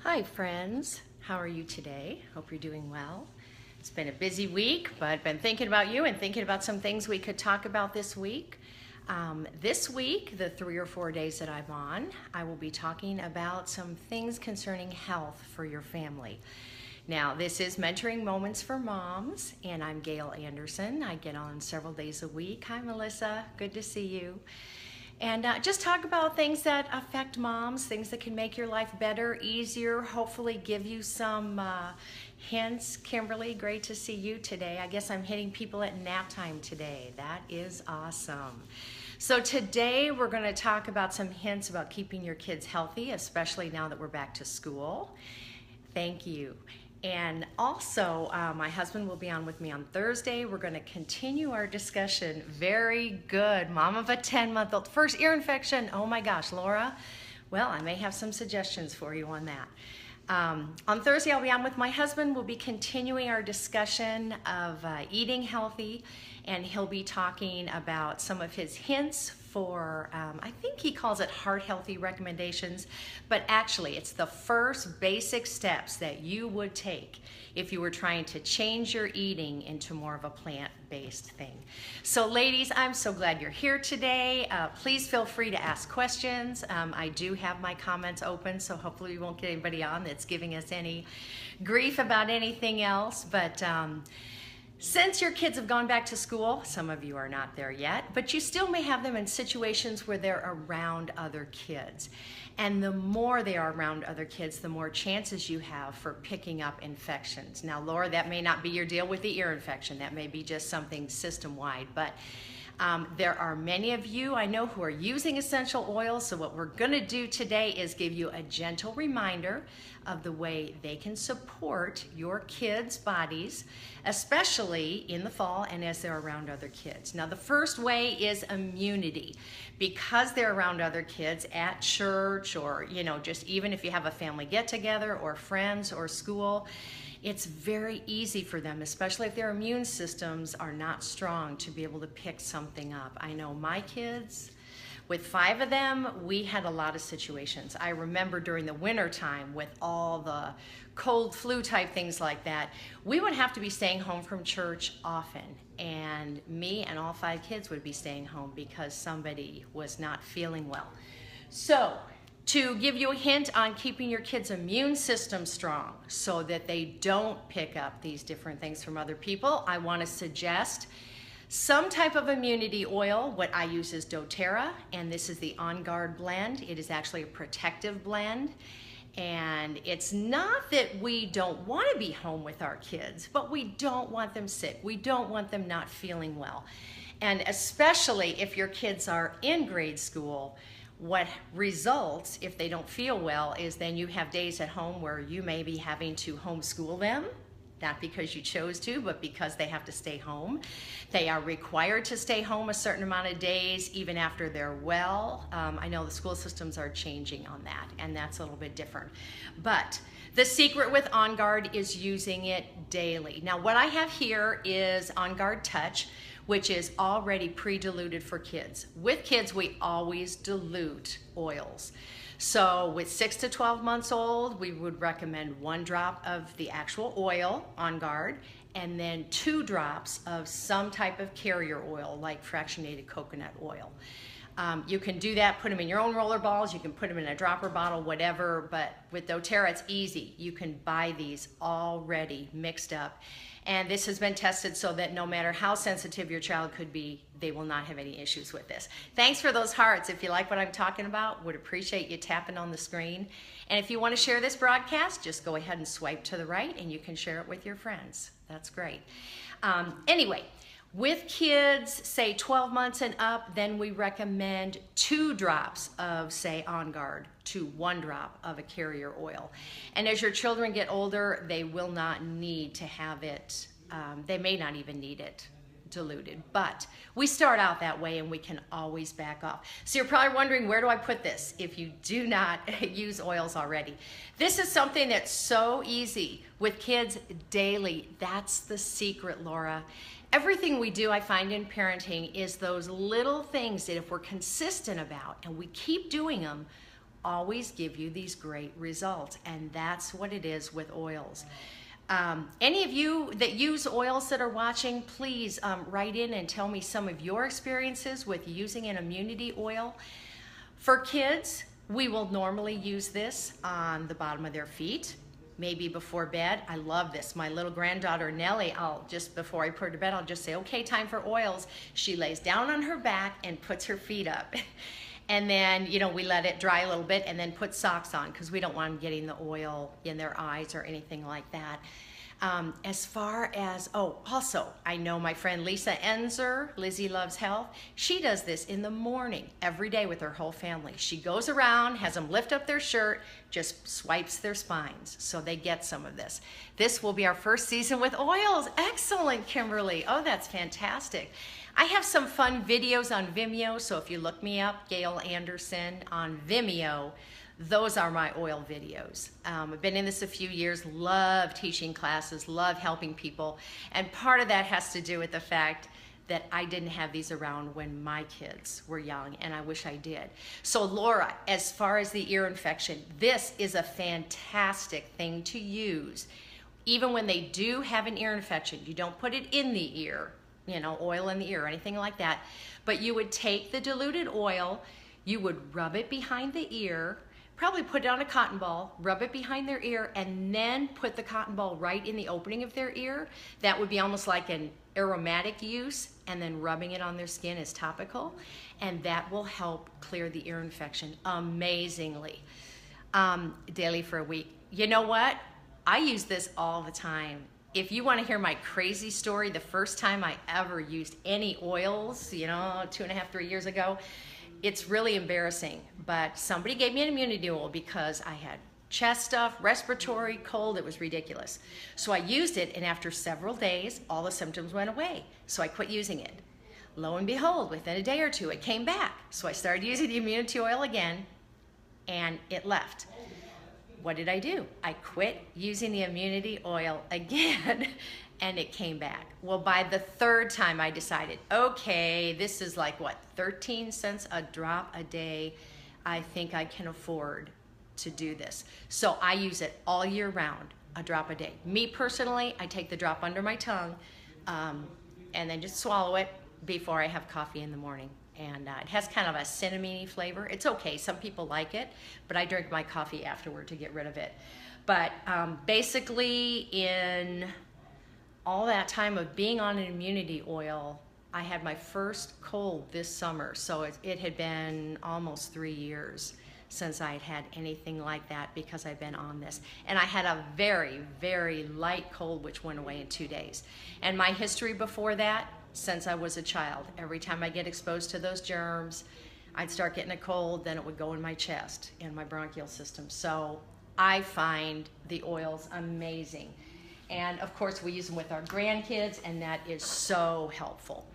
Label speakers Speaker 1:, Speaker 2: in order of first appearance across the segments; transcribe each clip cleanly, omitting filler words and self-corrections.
Speaker 1: Hi friends, how are you today? Hope you're doing well. It's been a busy week, but I've been thinking about you and thinking about some things we could talk about this week. This week, the 3 or 4 days that I'm on, I will be talking about some things concerning health for your family. Now, this is Mentoring Moments for Moms, and I'm Gail Anderson. I get on several days a week. Hi, Melissa. Good to see you. And just talk about things that affect moms, things that can make your life better, easier, hopefully give you some hints. Kimberly, great to see you today. I guess I'm hitting people at nap time today. That is awesome. So today we're going to talk about some hints about keeping your kids healthy, especially now that we're back to school. Thank you. And also, my husband will be on with me on Thursday. We're going to continue our discussion. Very good. Mom of a 10-month-old. First ear infection. Oh my gosh, Laura. Well, I may have some suggestions for you on that. On Thursday, I'll be on with my husband. We'll be continuing our discussion of eating healthy, and he'll be talking about some of his hints for, I think he calls it heart healthy recommendations, but actually it's the first basic steps that you would take if you were trying to change your eating into more of a plant-based thing. So ladies, I'm so glad you're here today. Please feel free to ask questions. I do have my comments open, so hopefully we won't get anybody on that's giving us any grief about anything else, but since your kids have gone back to school, some of you are not there yet, but you still may have them in situations where they're around other kids. And the more they are around other kids, the more chances you have for picking up infections. Now, Laura, that may not be your deal with the ear infection. That may be just something system-wide, but there are many of you I know who are using essential oils, so what we're going to do today is give you a gentle reminder of the way they can support your kids' bodies, especially in the fall and as they're around other kids. Now, the first way is immunity. Because they're around other kids at church or, just even if you have a family get-together or friends or school, it's very easy for them, especially if their immune systems are not strong, to be able to pick something up. I know my kids, with 5 of them, we had a lot of situations. I remember during the winter time with all the cold flu type things like that, we would have to be staying home from church often. And me and all 5 kids would be staying home because somebody was not feeling well. So, to give you a hint on keeping your kids' immune system strong so that they don't pick up these different things from other people, I want to suggest some type of immunity oil. What I use is doTERRA, and this is the On Guard blend. It is actually a protective blend, and it's not that we don't want to be home with our kids, but we don't want them sick. We don't want them not feeling well. And especially if your kids are in grade school, what results if they don't feel well is then you have days at home where you may be having to homeschool them, not because you chose to, but because they have to stay home. They are required to stay home a certain amount of days, even after they're well. I know the school systems are changing on that, and that's a little bit different. But the secret with On Guard is using it daily. Now, what I have here is On Guard Touch, which is already pre-diluted for kids. With kids, we always dilute oils. So with 6 to 12 months old, we would recommend 1 drop of the actual oil, On Guard, and then 2 drops of some type of carrier oil, like fractionated coconut oil. You can do that, put them in your own roller balls, you can put them in a dropper bottle, whatever, but with doTERRA, it's easy. You can buy these already mixed up. And this has been tested so that no matter how sensitive your child could be, they will not have any issues with this. Thanks for those hearts. If you like what I'm talking about, would appreciate you tapping on the screen. And if you want to share this broadcast, just go ahead and swipe to the right and you can share it with your friends. That's great. Anyway, with kids, say 12 months and up, then we recommend 2 drops of, say, On Guard to 1 drop of a carrier oil. And as your children get older, they will not need to have it, they may not even need it diluted, but we start out that way and we can always back off. So you're probably wondering, where do I put this if you do not use oils already? This is something that's so easy with kids daily. That's the secret, Laura. Everything we do, I find in parenting, is those little things that if we're consistent about and we keep doing them, always give you these great results. And that's what it is with oils. Any of you that use oils that are watching, please write in and tell me some of your experiences with using an immunity oil. For kids, we will normally use this on the bottom of their feet, maybe before bed. I love this. My little granddaughter Nellie, before I put her to bed, I'll just say, okay, time for oils. She lays down on her back and puts her feet up. And then, we let it dry a little bit and then put socks on because we don't want them getting the oil in their eyes or anything like that. As far as, also, I know my friend Lisa Enzer, Lizzie Loves Health, she does this in the morning every day with her whole family. She goes around, has them lift up their shirt, just swipes their spines so they get some of this. This will be our first season with oils. Excellent, Kimberly. Oh, that's fantastic. I have some fun videos on Vimeo, so if you look me up, Gail Anderson on Vimeo, those are my oil videos. I've been in this a few years, love teaching classes, love helping people, and part of that has to do with the fact that I didn't have these around when my kids were young, and I wish I did. So Laura, as far as the ear infection, this is a fantastic thing to use. Even when they do have an ear infection, you don't put it in the ear, oil in the ear or anything like that, but you would take the diluted oil, you would rub it behind the ear, probably put it on a cotton ball, rub it behind their ear, and then put the cotton ball right in the opening of their ear. That would be almost like an aromatic use, and then rubbing it on their skin is topical, and that will help clear the ear infection amazingly. Daily for a week. You know what? I use this all the time. If you want to hear my crazy story, the first time I ever used any oils, 2.5, 3 years ago, it's really embarrassing, but somebody gave me an immunity oil because I had chest stuff, respiratory, cold. It was ridiculous. So I used it, and after several days, all the symptoms went away. So I quit using it. Lo and behold, within a day or two, it came back. So I started using the immunity oil again, and it left. What did I do? I quit using the immunity oil again, and it came back. Well, by the third time I decided, okay, this is like what, 13 cents a drop a day. I think I can afford to do this. So I use it all year round, a drop a day. Me personally, I take the drop under my tongue and then just swallow it before I have coffee in the morning. And it has kind of a cinnamony flavor. It's okay, some people like it, but I drink my coffee afterward to get rid of it. But basically in all that time of being on an immunity oil, I had my first cold this summer. So it had been almost 3 years since I had had anything like that because I've been on this. And I had a very, very light cold, which went away in 2 days. And my history before that, since I was a child, every time I get exposed to those germs, I'd start getting a cold, then it would go in my chest and my bronchial system. So I find the oils amazing. And of course we use them with our grandkids, and that is so helpful.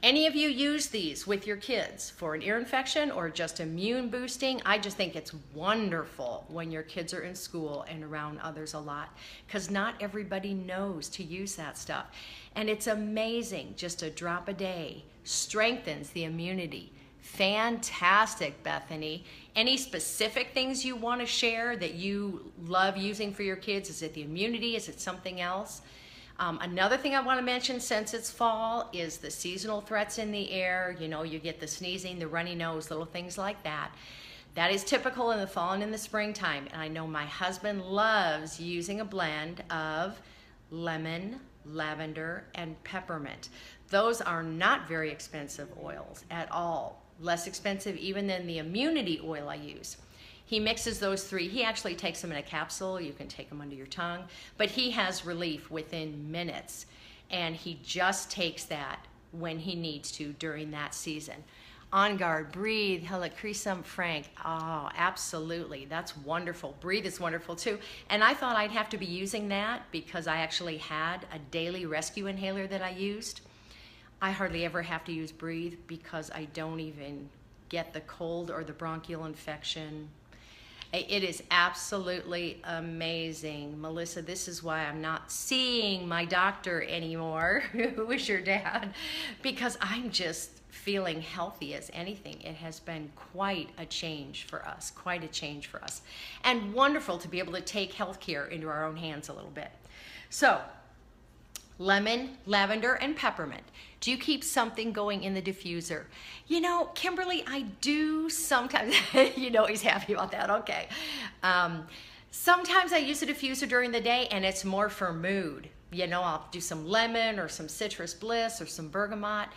Speaker 1: Any of you use these with your kids for an ear infection or just immune boosting? I just think it's wonderful when your kids are in school and around others a lot, because not everybody knows to use that stuff. And it's amazing, just a drop a day strengthens the immunity. Fantastic, Bethany. Any specific things you want to share that you love using for your kids? Is it the immunity? Is it something else? Another thing I want to mention, since it's fall, is the seasonal threats in the air. You get the sneezing, the runny nose, little things like that. That is typical in the fall and in the springtime. And I know my husband loves using a blend of lemon, lavender, and peppermint. Those are not very expensive oils at all. Less expensive even than the immunity oil I use. He mixes those three. He actually takes them in a capsule. You can take them under your tongue. But he has relief within minutes. And he just takes that when he needs to during that season. On Guard, Breathe, Helichrysum Frank. Oh, absolutely. That's wonderful. Breathe is wonderful too. And I thought I'd have to be using that because I actually had a daily rescue inhaler that I used. I hardly ever have to use Breathe because I don't even get the cold or the bronchial infection. It is absolutely amazing. Melissa, this is why I'm not seeing my doctor anymore, who is your dad, because I'm just feeling healthy as anything. It has been quite a change for us, quite a change for us. And wonderful to be able to take healthcare into our own hands a little bit. So, lemon, lavender, and peppermint. Do you keep something going in the diffuser? You know, Kimberly, I do sometimes. You know he's happy about that, okay. Sometimes I use a diffuser during the day and it's more for mood. You know, I'll do some lemon or some citrus bliss or some bergamot.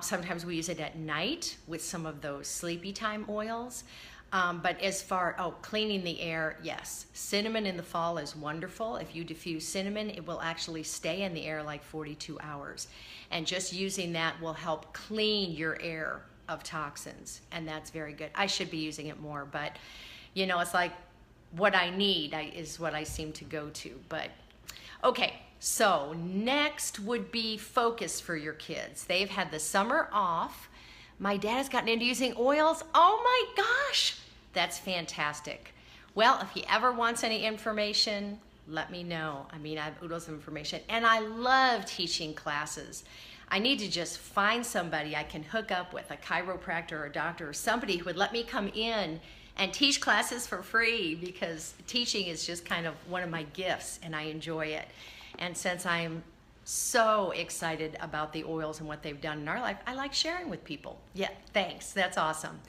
Speaker 1: Sometimes we use it at night with some of those sleepy time oils. But as far, cleaning the air, yes. Cinnamon in the fall is wonderful. If you diffuse cinnamon, it will actually stay in the air like 42 hours. And just using that will help clean your air of toxins. And that's very good. I should be using it more, but you know, it's like what I need is what I seem to go to. But okay, so next would be focus for your kids. They've had the summer off. My dad has gotten into using oils. Oh my gosh, that's fantastic. Well, if he ever wants any information, let me know. I mean, I have oodles of information, and I love teaching classes. I need to just find somebody I can hook up with, a chiropractor or a doctor or somebody who would let me come in and teach classes for free, because teaching is just kind of one of my gifts and I enjoy it. And since I'm so excited about the oils and what they've done in our life, I like sharing with people. Yeah, thanks, that's awesome.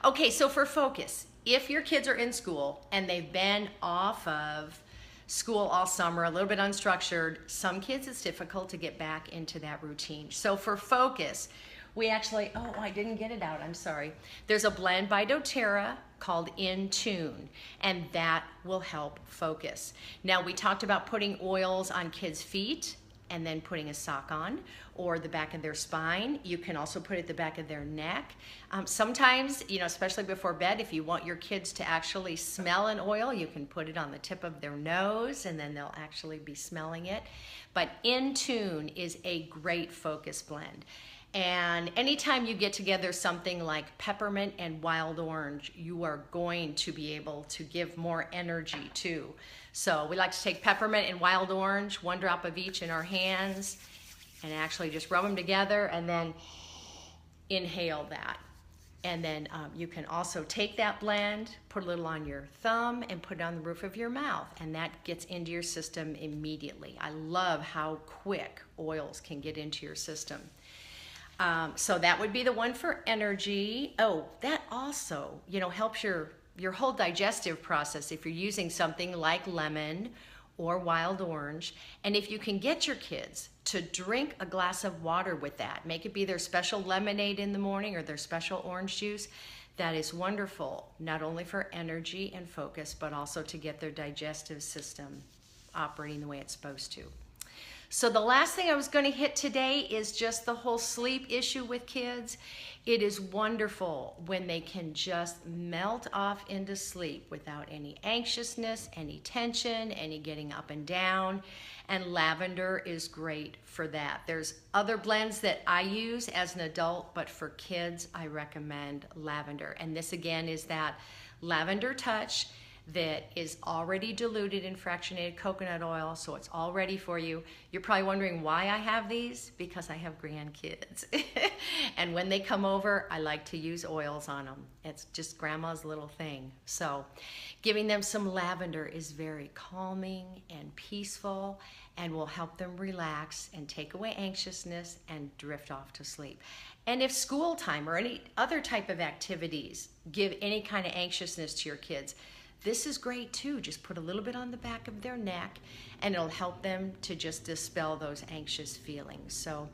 Speaker 1: Okay, so for focus, if your kids are in school and they've been off of school all summer, a little bit unstructured, some kids it's difficult to get back into that routine. So for focus, we actually, I didn't get it out, I'm sorry. There's a blend by doTERRA called In Tune, and that will help focus. Now, we talked about putting oils on kids' feet and then putting a sock on, or the back of their spine. You can also put it at the back of their neck. Sometimes, you know, especially before bed, if you want your kids to actually smell an oil, you can put it on the tip of their nose and then they'll actually be smelling it. But In Tune is a great focus blend. And anytime you get together something like peppermint and wild orange, you are going to be able to give more energy too. So we like to take peppermint and wild orange, 1 drop of each in our hands, and actually just rub them together and then inhale that. And then you can also take that blend, put a little on your thumb, and put it on the roof of your mouth, and that gets into your system immediately. I love how quick oils can get into your system. So that would be the one for energy. Oh, that also, you know, helps your whole digestive process if you're using something like lemon or wild orange. And if you can get your kids to drink a glass of water with that, make it be their special lemonade in the morning or their special orange juice, that is wonderful, not only for energy and focus, but also to get their digestive system operating the way it's supposed to. So the last thing I was going to hit today is just the whole sleep issue with kids. It is wonderful when they can just melt off into sleep without any anxiousness, any tension, any getting up and down. And lavender is great for that. There's other blends that I use as an adult, but for kids, I recommend lavender. And this again is that lavender touch that is already diluted in fractionated coconut oil, so it's all ready for you. You're probably wondering why I have these, because I have grandkids. And when they come over, I like to use oils on them. It's just grandma's little thing. So giving them some lavender is very calming and peaceful and will help them relax and take away anxiousness and drift off to sleep. And if school time or any other type of activities give any kind of anxiousness to your kids, this is great too. Just put a little bit on the back of their neck and it'll help them to just dispel those anxious feelings. So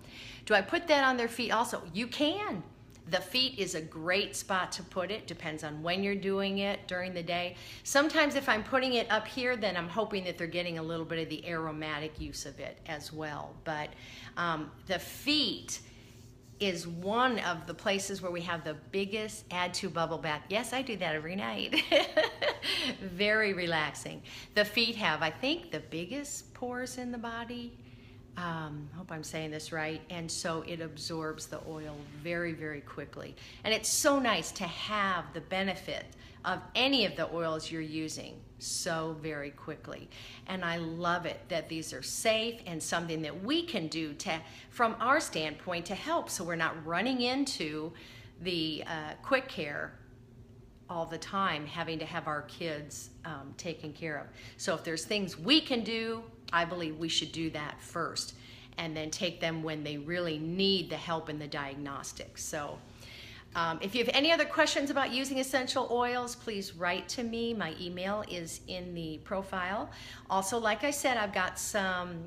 Speaker 1: do I put that on their feet also? You can. The feet is a great spot to put it. Depends on when you're doing it during the day. Sometimes if I'm putting it up here, then I'm hoping that they're getting a little bit of the aromatic use of it as well. But the feet is one of the places where we have the biggest add to bubble bath. Yes, I do that every night. Very relaxing. The feet have, I think, the biggest pores in the body. Hope I'm saying this right. And so it absorbs the oil very, very quickly. And it's so nice to have the benefit of any of the oils you're using. so very quickly. And I love it that these are safe and something that we can do from our standpoint to help, so we're not running into the quick care all the time, having to have our kids taken care of. So if there's things we can do, I believe we should do that first, and then take them when they really need the help in the diagnostics. So if you have any other questions about using essential oils, please write to me. My email is in the profile. Also, like I said, I've got some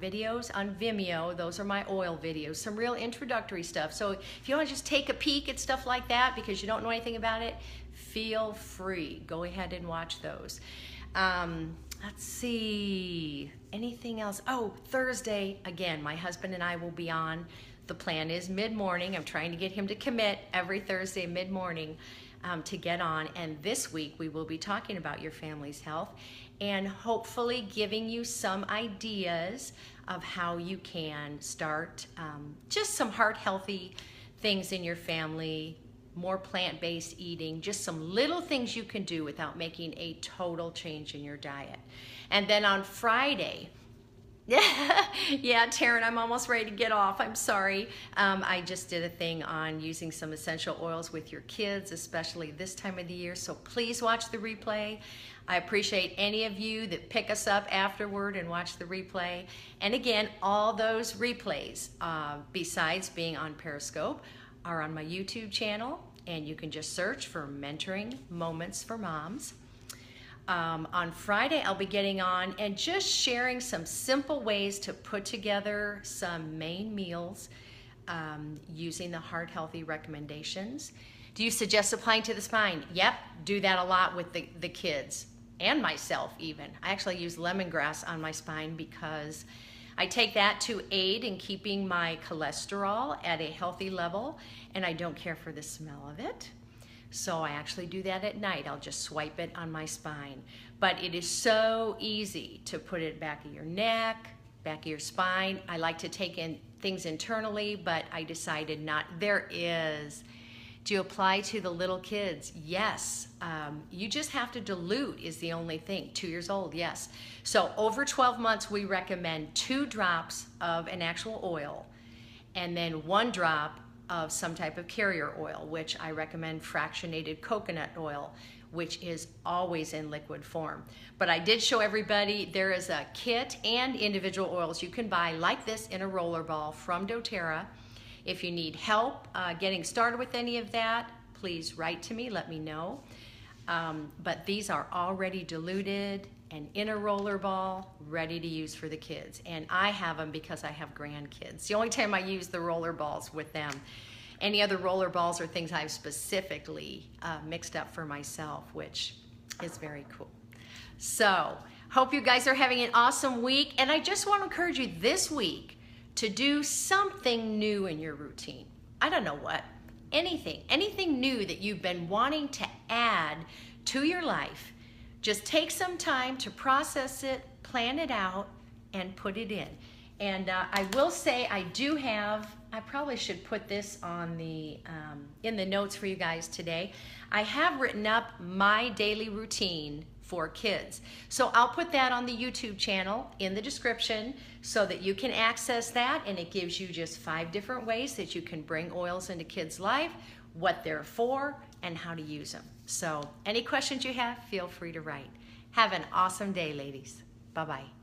Speaker 1: videos on Vimeo. Those are my oil videos, some real introductory stuff. So if you want to just take a peek at stuff like that because you don't know anything about it, feel free. Go ahead and watch those. Let's see, anything else? Oh, Thursday, again, my husband and I will be on. The plan is mid-morning. I'm trying to get him to commit every Thursday mid-morning to get on. And this week we will be talking about your family's health and hopefully giving you some ideas of how you can start just some heart-healthy things in your family, more plant-based eating, just some little things you can do without making a total change in your diet. And then on Friday, yeah, Taryn, I'm almost ready to get off. I'm sorry. I just did a thing on using some essential oils with your kids, especially this time of the year. So please watch the replay. I appreciate any of you that pick us up afterward and watch the replay. And again, all those replays, besides being on Periscope, are on my YouTube channel, and you can just search for Mentoring Moments for Moms. On Friday, I'll be getting on and just sharing some simple ways to put together some main meals using the Heart Healthy recommendations. Do you suggest applying to the spine? Yep, do that a lot with the kids and myself even. I actually use lemongrass on my spine because I take that to aid in keeping my cholesterol at a healthy level, and I don't care for the smell of it. So I actually do that at night. I'll just swipe it on my spine. But it is so easy to put it back of your neck, back of your spine. I like to take in things internally, but I decided not. There is. Do you apply to the little kids? Yes. You just have to dilute is the only thing. 2 years old, yes. So over 12 months, we recommend 2 drops of an actual oil and then 1 drop of some type of carrier oil, which I recommend fractionated coconut oil, which is always in liquid form. But I did show everybody there is a kit and individual oils you can buy like this in a roller ball from doTERRA. If you need help getting started with any of that, please write to me, let me know. But these are already diluted and in a roller ball, ready to use for the kids. And I have them because I have grandkids. The only time I use the roller balls with them. Any other roller balls are things I've specifically mixed up for myself, which is very cool. So, hope you guys are having an awesome week. And I just want to encourage you this week to do something new in your routine. I don't know what, anything new that you've been wanting to add to your life. Just take some time to process it, plan it out, and put it in. And I will say I do have, I probably should put this on the in the notes for you guys today. I have written up my daily routine for kids. So I'll put that on the YouTube channel in the description so that you can access that, and it gives you just 5 different ways that you can bring oils into kids' life, what they're for, and how to use them. So any questions you have, feel free to write. Have an awesome day, ladies. Bye-bye.